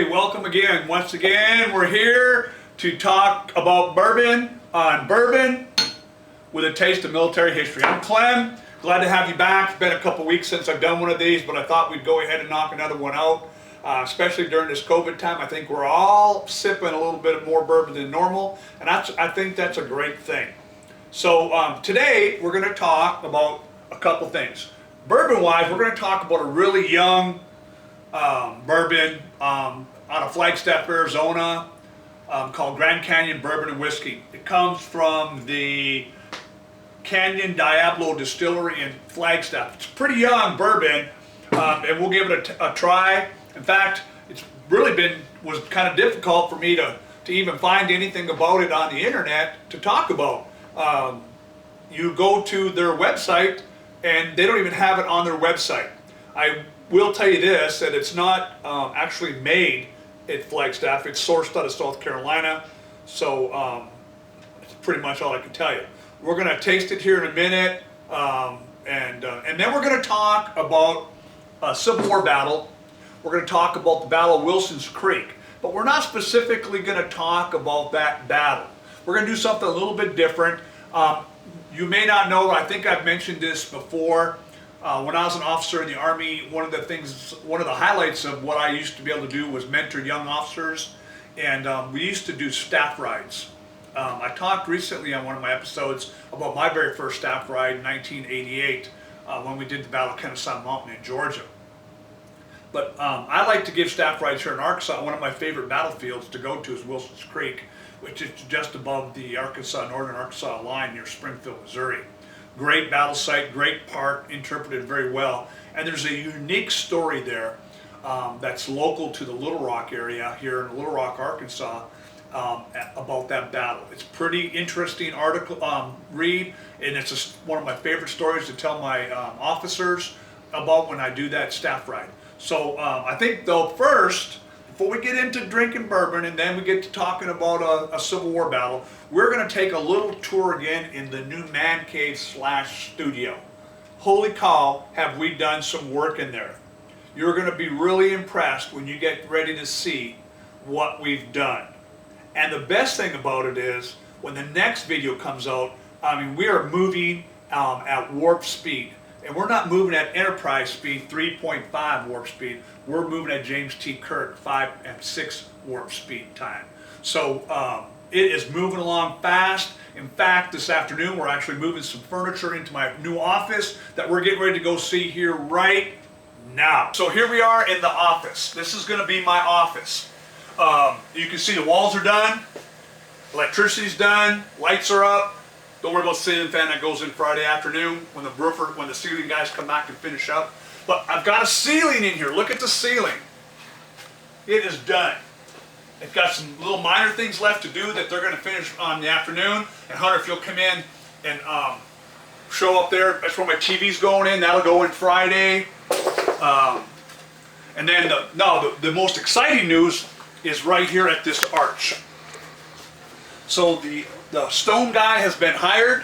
Hey, welcome again. Once again, we're here to talk about bourbon on Bourbon with a taste of military history. I'm Clem. Glad to have you back. It's been a couple weeks since I've done one of these, but I thought we'd go ahead and knock another one out, especially during this COVID time. I think we're all sipping a little bit more bourbon than normal, and I think that's a great thing. So today, we're going to talk about a couple things. Bourbon-wise, we're going to talk about a really young bourbon out of Flagstaff, Arizona, called Grand Canyon Bourbon and Whiskey. It comes from the Canyon Diablo Distillery in Flagstaff. It's pretty young bourbon, and we'll give it a try. In fact, it's really was kind of difficult for me to even find anything about it on the internet to talk about. You go to their website, and they don't even have it on their website. I will tell you this, that it's not actually made at Flagstaff. It's sourced out of South Carolina, so that's pretty much all I can tell you. We're going to taste it here in a minute, and then we're going to talk about a Civil War battle. We're going to talk about the Battle of Wilson's Creek, but we're not specifically going to talk about that battle. We're going to do something a little bit different. You may not know, I think I've mentioned this before. When I was an officer in the Army, one of the highlights of what I used to be able to do was mentor young officers, and we used to do staff rides. I talked recently on one of my episodes about my very first staff ride in 1988 when we did the Battle of Kennesaw Mountain in Georgia. But I like to give staff rides here in Arkansas. One of my favorite battlefields to go to is Wilson's Creek, which is just above the northern Arkansas line near Springfield, Missouri. Great battle site, great park, interpreted very well. And there's a unique story there that's local to the Little Rock area here in Little Rock, Arkansas, about that battle. It's a pretty interesting read, and it's one of my favorite stories to tell my officers about when I do that staff ride. So I think though first, before we get into drinking bourbon and then we get to talking about a Civil War battle, we're going to take a little tour again in the new man cave / studio. Holy cow, have we done some work in there. You're going to be really impressed when you get ready to see what we've done. And the best thing about it is, when the next video comes out, we are moving at warp speed. And we're not moving at Enterprise speed, 3.5 warp speed. We're moving at James T. Kirk, 5 and 6 warp speed time. So it is moving along fast. In fact, this afternoon we're actually moving some furniture into my new office that we're getting ready to go see here right now. So here we are in the office. This is going to be my office. You can see the walls are done, electricity's done, lights are up. Don't worry about the ceiling fan that goes in Friday afternoon when the ceiling guys come back and finish up. But I've got a ceiling in here. Look at the ceiling. It is done. It's got some little minor things left to do that they're going to finish on the afternoon. And Hunter, if you'll come in and show up there, that's where my TV's going in. That'll go in Friday. And then the most exciting news is right here at this arch. So the stone guy has been hired,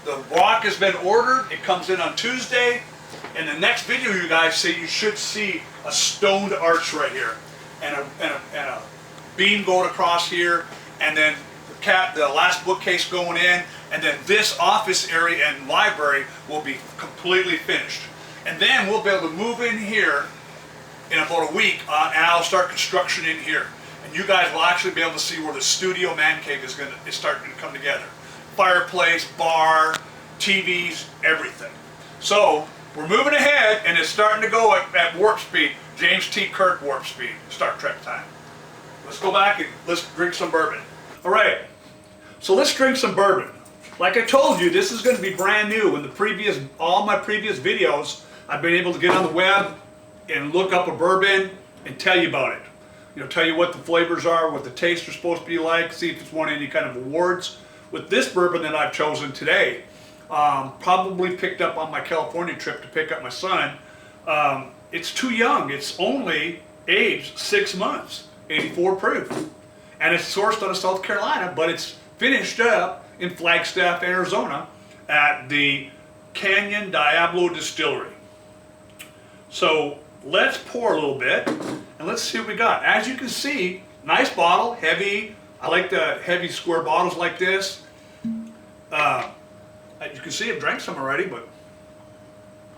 the rock has been ordered, it comes in on Tuesday, and the next video you guys see, you should see a stoned arch right here, and a beam going across here, and then the last bookcase going in, and then this office area and library will be completely finished. And then we'll be able to move in here in about a week, and I'll start construction in here. And you guys will actually be able to see where the studio man cave is starting to come together. Fireplace, bar, TVs, everything. So we're moving ahead, and it's starting to go at warp speed, James T. Kirk warp speed, Star Trek time. Let's go back and let's drink some bourbon. All right, so let's drink some bourbon. Like I told you, this is going to be brand new. In all my previous videos, I've been able to get on the web and look up a bourbon and tell you about it. Tell you what the flavors are, what the tastes are supposed to be like, see if it's won any kind of awards. With this bourbon that I've chosen today, probably picked up on my California trip to pick up my son, it's too young. It's only aged 6 months, 84 proof. And it's sourced out of South Carolina, but it's finished up in Flagstaff, Arizona at the Canyon Diablo Distillery. So let's pour a little bit, and and let's see what we got. As you can see, nice bottle, heavy. I like the heavy square bottles like this. You can see I've drank some already, but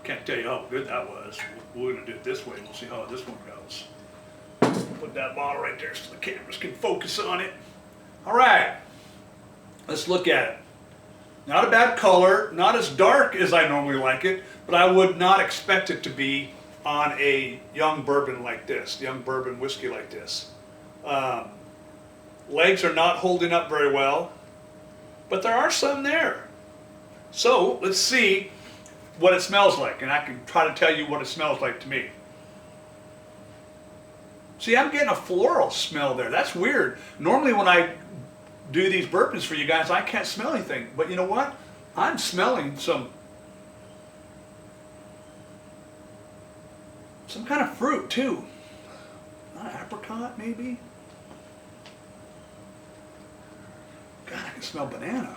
can't tell you how good that was. We're gonna do it this way. We'll see how this one goes. Put that bottle right there so the cameras can focus on it. All right, let's look at it. Not a bad color, not as dark as I normally like it, but I would not expect it to be on a young bourbon like this, young bourbon whiskey like this. Legs are not holding up very well, but there are some there. So let's see what it smells like, and I can try to tell you what it smells like to me. See, I'm getting a floral smell there. That's weird. Normally when I do these bourbons for you guys, I can't smell anything. But you know what? I'm smelling some kind of fruit too. Apricot maybe? God, I can smell banana.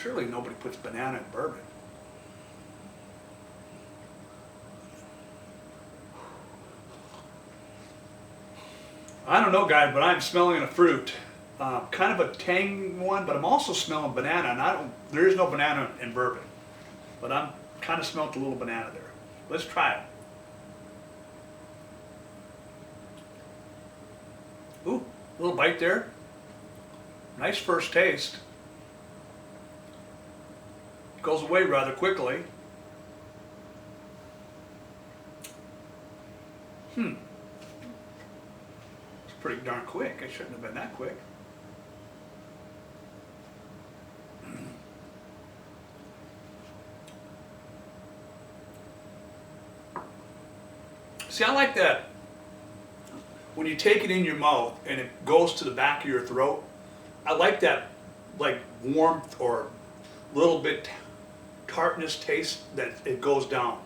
Surely nobody puts banana in bourbon. I don't know, guys, but I'm smelling a fruit. Kind of a tang one, but I'm also smelling banana, and there is no banana in bourbon. But I'm kind of smelling a little banana there. Let's try it. Ooh, a little bite there. Nice first taste. Goes away rather quickly. It's pretty darn quick. It shouldn't have been that quick. See, I like that when you take it in your mouth and it goes to the back of your throat. I like that, like, warmth or little bit tartness taste that it goes down.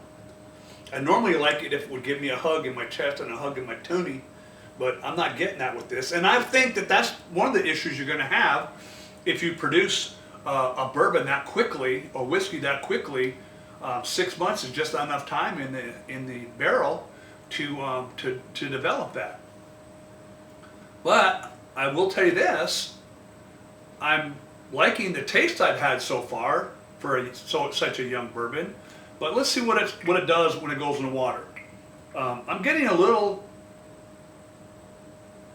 I normally like it if it would give me a hug in my chest and a hug in my tummy, but I'm not getting that with this. And I think that that's one of the issues you're going to have if you produce a bourbon that quickly, or whiskey that quickly. 6 months is just not enough time in the barrel to develop that. But I will tell you this: I'm liking the taste I've had so far for such a young bourbon. But let's see what it does when it goes in the water. I'm getting a little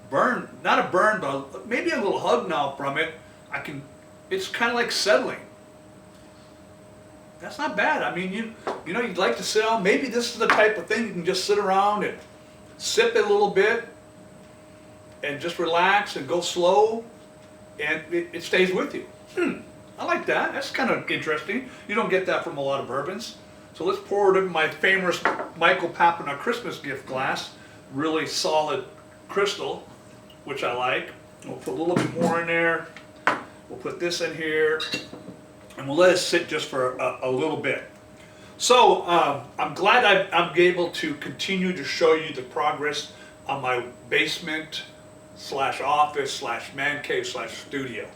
burn, not a burn, but maybe a little hug now from it. It's kind of like settling. That's not bad. I mean, you know, you'd like to sit down. Maybe this is the type of thing you can just sit around and sip it a little bit and just relax and go slow, and it stays with you. I like that. That's kind of interesting. You don't get that from a lot of bourbons. So let's pour it in my famous Michael Papina Christmas gift glass. Really solid crystal, which I like. We'll put a little bit more in there. We'll put this in here, and we'll let it sit just for a little bit. So I'm glad I'm able to continue to show you the progress on my basement / office / man cave / studio.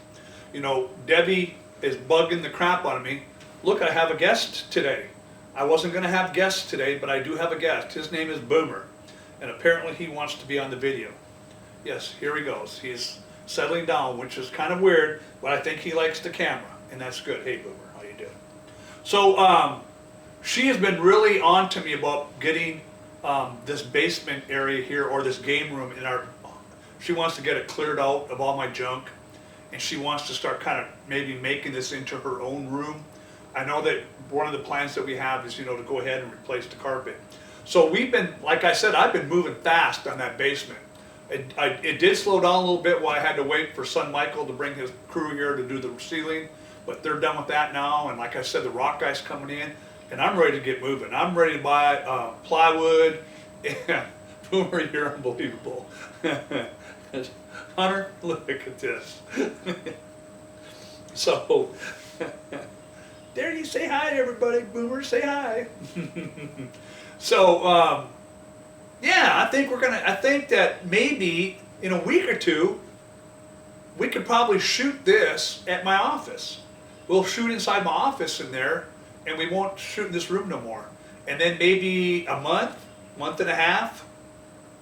You know, Debbie is bugging the crap out of me. Look, I have a guest today. I wasn't going to have guests today, but I do have a guest. His name is Boomer, and apparently he wants to be on the video. Yes, here he goes. He's settling down, which is kind of weird, but I think he likes the camera, and that's good. Hey, Boomer, how you doing? So she has been really on to me about getting this basement area here, or this game room in our. She wants to get it cleared out of all my junk, and she wants to start kind of maybe making this into her own room. I know that one of the plans that we have is, you know, to go ahead and replace the carpet. So we've been, like I said, I've been moving fast on that basement. It did slow down a little bit while I had to wait for son Michael to bring his crew here to do the ceiling, but they're done with that now. And like I said, the rock guy's coming in, and I'm ready to get moving. I'm ready to buy plywood. And Boomer, you're unbelievable. Hunter, look at this. So, there you say hi to everybody. Boomer, say hi. So, yeah, I think that maybe in a week or two, we could probably shoot this at my office. We'll shoot inside my office in there, and we won't shoot in this room no more. And then maybe a month and a half,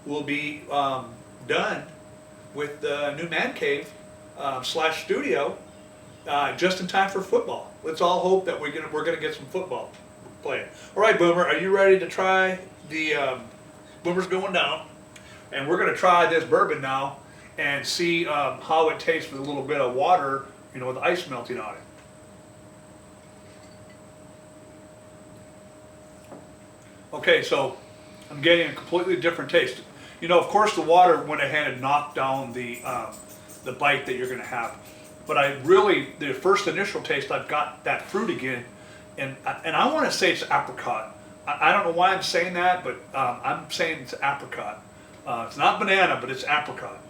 will be done with the new man cave slash studio just in time for football. Let's all hope that we're gonna get some football playing. All right, Boomer, are you ready to try the Boomer's going down, and we're gonna try this bourbon now and see how it tastes with a little bit of water, you know, with ice melting on it. Okay, so I'm getting a completely different taste. You know, of course, the water went ahead and knocked down the bite that you're going to have. But the first initial taste, I've got that fruit again, and I want to say it's apricot. I don't know why I'm saying that, but I'm saying it's apricot. It's not banana, but it's apricot.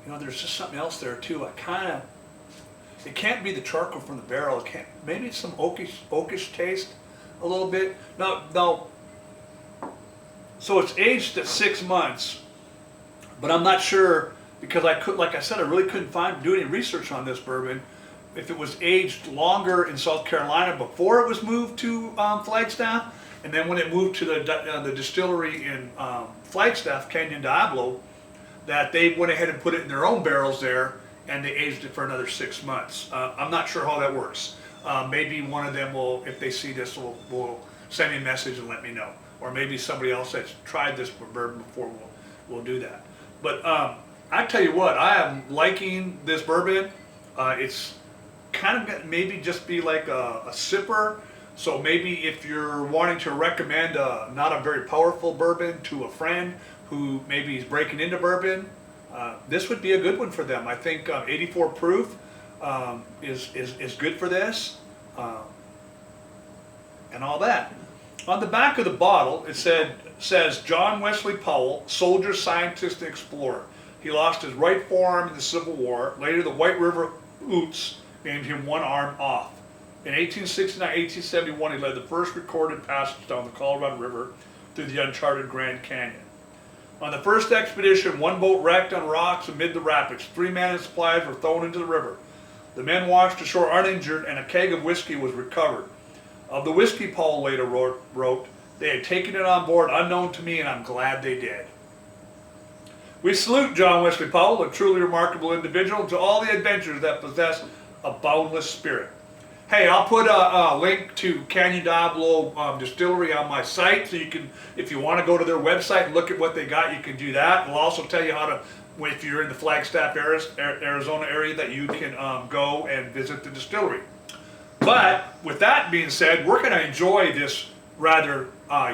You know, there's just something else there too. It can't be the charcoal from the barrel. It can't. Maybe it's some oakish taste, a little bit. No. So it's aged at 6 months, but I'm not sure because like I said, I really couldn't do any research on this bourbon. If it was aged longer in South Carolina before it was moved to Flagstaff, and then when it moved to the distillery in Flagstaff, Canyon Diablo, that they went ahead and put it in their own barrels there, and they aged it for another 6 months. I'm not sure how that works. Maybe one of them will, if they see this, will send me a message and let me know. Or maybe somebody else that's tried this bourbon before will do that. But I tell you what, I am liking this bourbon. It's kind of maybe just be like a sipper. So maybe if you're wanting to recommend not a very powerful bourbon to a friend who maybe is breaking into bourbon, this would be a good one for them. I think 84 proof is good for this, and all that. On the back of the bottle, it says John Wesley Powell, soldier, scientist, and explorer. He lost his right forearm in the Civil War. Later, the White River Utes named him one arm off. In 1869-1871, he led the first recorded passage down the Colorado River through the uncharted Grand Canyon. On the first expedition, one boat wrecked on rocks amid the rapids. 3 men and supplies were thrown into the river. The men washed ashore uninjured, and a keg of whiskey was recovered. Of the whiskey, Paul later wrote, they had taken it on board unknown to me, and I'm glad they did. We salute John Wesley Powell, a truly remarkable individual, to all the adventures that possess a boundless spirit. Hey, I'll put a link to Canyon Diablo Distillery on my site, so you can, if you want to go to their website and look at what they got, you can do that. We'll also tell you how to, if you're in the Flagstaff, Arizona area, that you can go and visit the distillery. But with that being said, we're going to enjoy this rather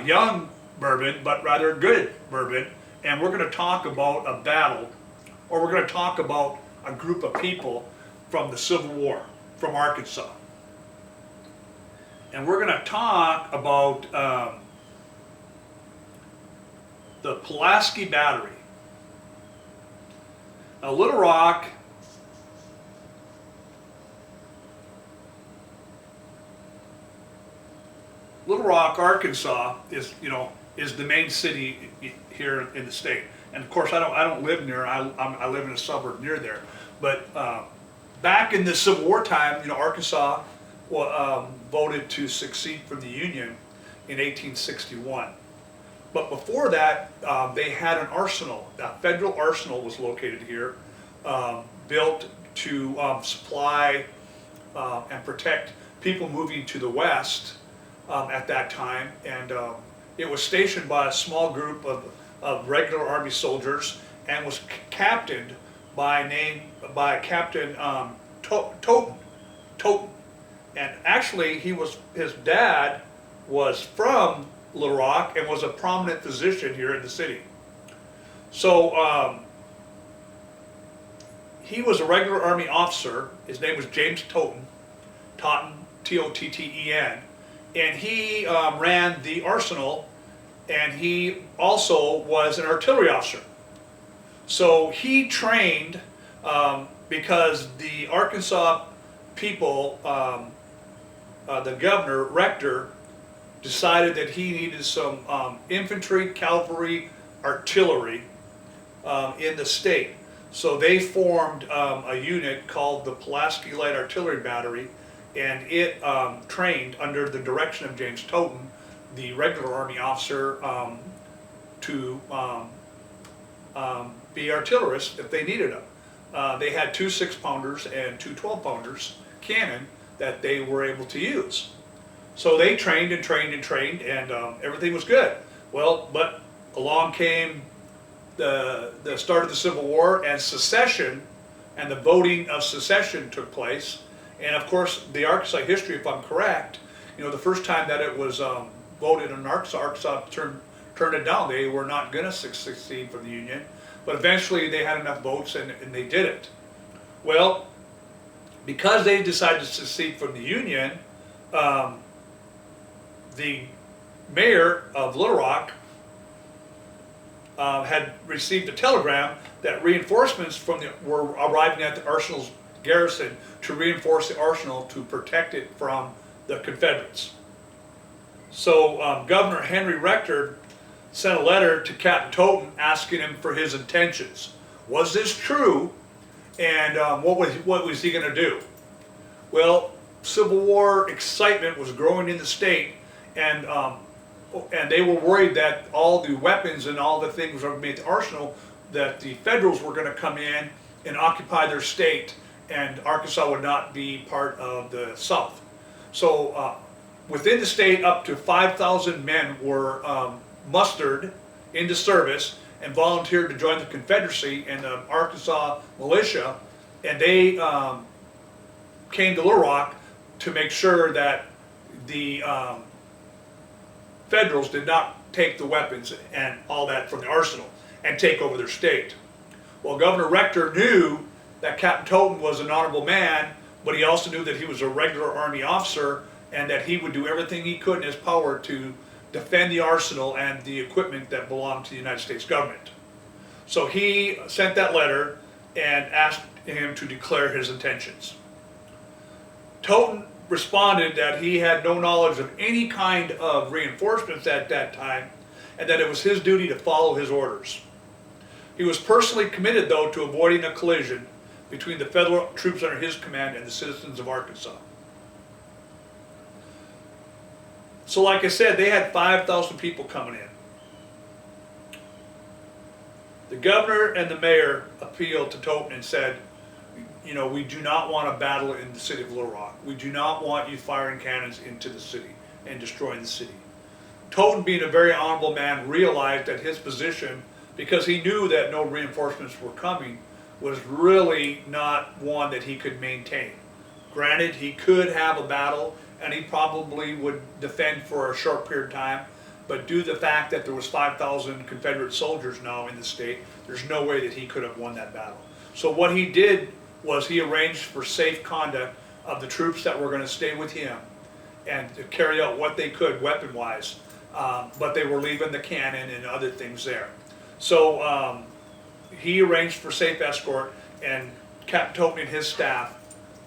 young bourbon, but rather good bourbon, and we're going to talk about a battle, or we're going to talk about a group of people from the Civil War, from Arkansas. And we're going to talk about the Pulaski Battery. Now, Little Rock Arkansas is the main city here in the state. And of course, I don't live near. I live in a suburb near there. But back in the Civil War time, Arkansas voted to secede from the Union in 1861. But before that, they had an arsenal. A federal arsenal was located here, built to supply and protect people moving to the west at that time. And it was stationed by a small group of regular Army soldiers, and was captained by Captain Toten. And actually, his dad was from Little Rock and was a prominent physician here in the city. So he was a regular Army officer. His name was James Totten, Totten, and he ran the arsenal, and he also was an artillery officer. So he trained because the Arkansas people, the governor, Rector, decided that he needed some infantry, cavalry, artillery in the state. So they formed a unit called the Pulaski Light Artillery Battery, and it trained under the direction of James Totten, the regular Army officer, to be artillerists if they needed them. They had 2 6-pounders and 2 12-pounders cannon that they were able to use. So they trained and trained and trained, and everything was good. Well, but along came the start of the Civil War, and secession, and the voting of secession took place. And of course, the Arkansas history, if I'm correct, the first time that it was voted in Arkansas turned it down. They were not going to secede from the Union, but eventually they had enough votes and they did it. Well, because they decided to secede from the Union, the mayor of Little Rock had received a telegram that reinforcements were arriving at the arsenal's garrison to reinforce the arsenal to protect it from the Confederates. So Governor Henry Rector sent a letter to Captain Totten asking him for his intentions. Was this true? And what was he going to do? Well, Civil War excitement was growing in the state, and they were worried that all the weapons and all the things that were made at the arsenal, that the Federals were going to come in and occupy their state, and Arkansas would not be part of the South. So within the state, up to 5,000 men were mustered into service and volunteered to join the Confederacy and the Arkansas militia, and they came to Little Rock to make sure that the Federals did not take the weapons and all that from the arsenal and take over their state. Well, Governor Rector knew that Captain Totten was an honorable man, but he also knew that he was a regular Army officer and that he would do everything he could in his power to defend the arsenal and the equipment that belonged to the United States government. So he sent that letter and asked him to declare his intentions. Totten responded that he had no knowledge of any kind of reinforcements at that time, and that it was his duty to follow his orders. He was personally committed, though, to avoiding a collision between the federal troops under his command and the citizens of Arkansas. So like I said, they had 5,000 people coming in. The governor and the mayor appealed to Totten and said, we do not want a battle in the city of Little Rock. We do not want you firing cannons into the city and destroying the city. Totten, being a very honorable man, realized that his position, because he knew that no reinforcements were coming, was really not one that he could maintain. Granted, he could have a battle and he probably would defend for a short period of time, but due to the fact that there was 5,000 Confederate soldiers now in the state, there's no way that he could have won that battle. So what he did was he arranged for safe conduct of the troops that were going to stay with him and to carry out what they could weapon-wise, but they were leaving the cannon and other things there. So he arranged for safe escort, and Captain Totten and his staff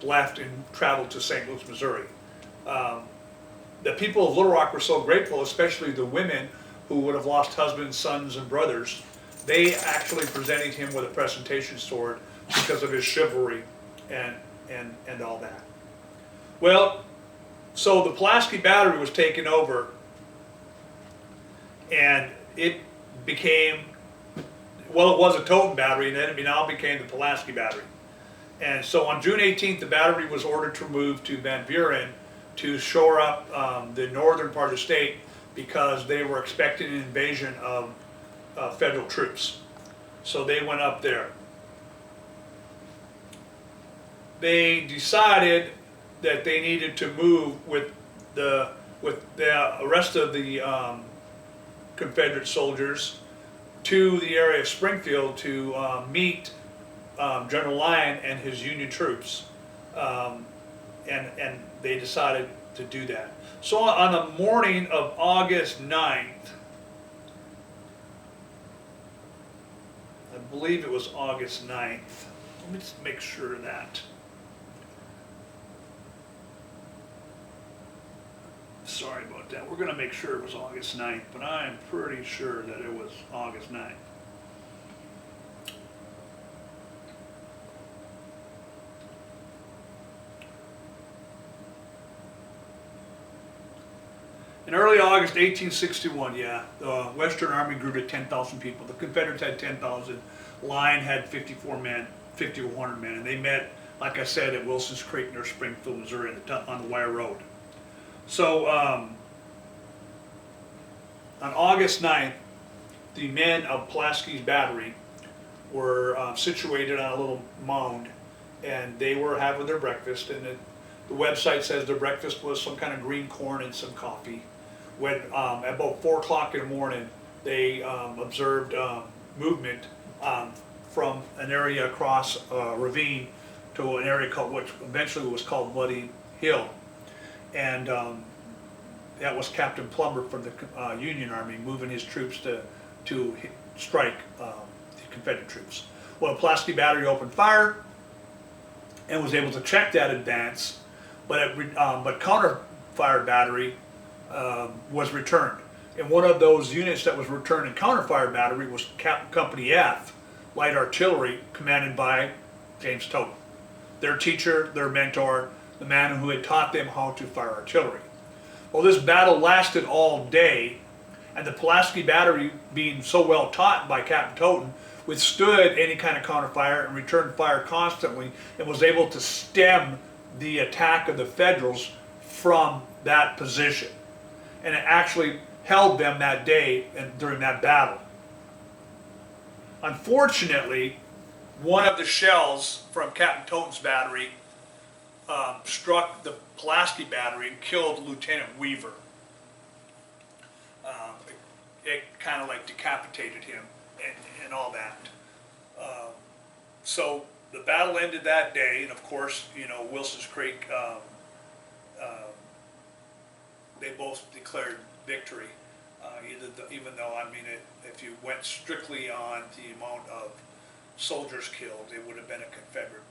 left and traveled to St. Louis, Missouri. The people of Little Rock were so grateful, especially the women who would have lost husbands, sons, and brothers. They actually presented him with a presentation sword because of his chivalry and all that. Well, so the Pulaski Battery was taken over, and it became, well, it was a Totten Battery, and then it now became the Pulaski Battery. And so on June 18th, the battery was ordered to move to Van Buren to shore up the northern part of the state because they were expecting an invasion of federal troops. So they went up there. They decided that they needed to move with the rest of the Confederate soldiers to the area of Springfield to meet General Lyon and his Union troops, and they decided to do that. So on the morning of August 9th, I believe it was August 9th, let me just make sure of that. Sorry about that. We're going to make sure it was August 9th, but I'm pretty sure that it was August 9th. In early August 1861, yeah, the Western Army grew to 10,000 people. The Confederates had 10,000. Line had 54 men, 50 to 100 men, and they met, like I said, at Wilson's Creek near Springfield, Missouri, on the Wire Road. So on August 9th, the men of Pulaski Battery were situated on a little mound, and they were having their breakfast. And the website says their breakfast was some kind of green corn and some coffee. When at about 4 o'clock in the morning, they observed movement from an area across a ravine to an area called, which eventually was called Bloody Hill, and that was Captain Plummer from the Union Army moving his troops to strike the Confederate troops. Well, Pulaski Battery opened fire and was able to check that advance, but counter-fire battery was returned. And one of those units that was returned in counter-fire battery was Company F, Light Artillery, commanded by James Toten, their teacher, their mentor, the man who had taught them how to fire artillery. Well, this battle lasted all day, and the Pulaski Battery, being so well taught by Captain Toten, withstood any kind of counterfire and returned fire constantly, and was able to stem the attack of the Federals from that position. And it actually held them that day and during that battle. Unfortunately, one of the shells from Captain Toten's battery struck the Pulaski Battery and killed Lieutenant Weaver. It kind of like decapitated him and all that. So the battle ended that day, and of course, you know, Wilson's Creek, they both declared victory. Even though, I mean, if you went strictly on the amount of soldiers killed, it would have been a Confederate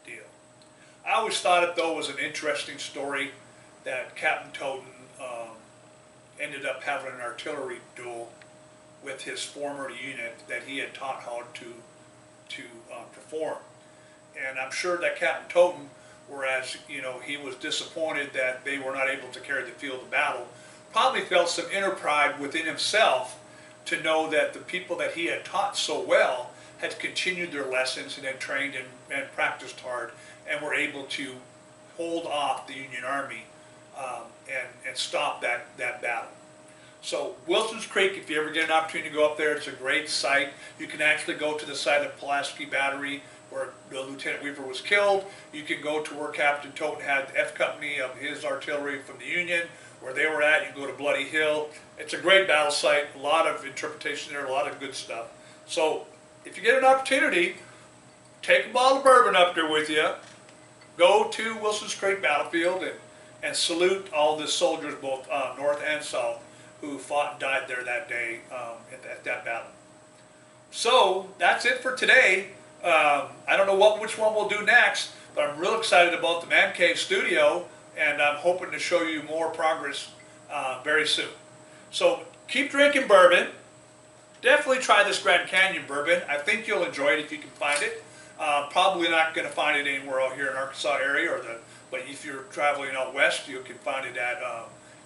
deal. I always thought it, though, was an interesting story that Captain Toten ended up having an artillery duel with his former unit that he had taught how to perform. And I'm sure that Captain Toten, whereas, you know, he was disappointed that they were not able to carry the field of battle, probably felt some inner pride within himself to know that the people that he had taught so well had continued their lessons and had trained and practiced hard and were able to hold off the Union Army and stop that battle. So Wilson's Creek, if you ever get an opportunity to go up there, it's a great site. You can actually go to the site of Pulaski Battery where Lieutenant Weaver was killed. You can go to where Captain Toten had the F Company of his artillery from the Union, where they were at. You can go to Bloody Hill. It's a great battle site, a lot of interpretation there, a lot of good stuff. So if you get an opportunity, take a bottle of bourbon up there with you, go to Wilson's Creek Battlefield and salute all the soldiers, both north and south, who fought and died there that day at that battle. So that's it for today. I don't know which one we'll do next, but I'm real excited about the Man Cave Studio, and I'm hoping to show you more progress very soon. So keep drinking bourbon. Definitely try this Grand Canyon Bourbon. I think you'll enjoy it if you can find it. Probably not going to find it anywhere out here in Arkansas area, but if you're traveling out west, you can find it at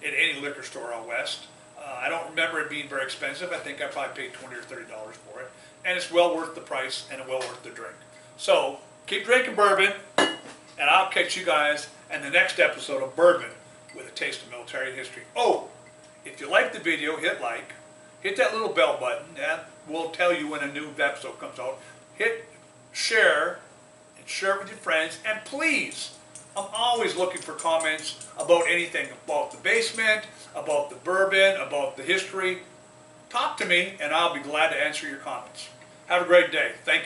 any liquor store out west. I don't remember it being very expensive. I think I probably paid $20 or $30 for it. And it's well worth the price and well worth the drink. So keep drinking bourbon, and I'll catch you guys in the next episode of Bourbon with a Taste of Military History. Oh, if you like the video, hit like. Hit that little bell button. That will tell you when a new episode comes out. Hit share and share it with your friends. And please, I'm always looking for comments about anything, about the basement, about the bourbon, about the history. Talk to me, and I'll be glad to answer your comments. Have a great day. Thank you.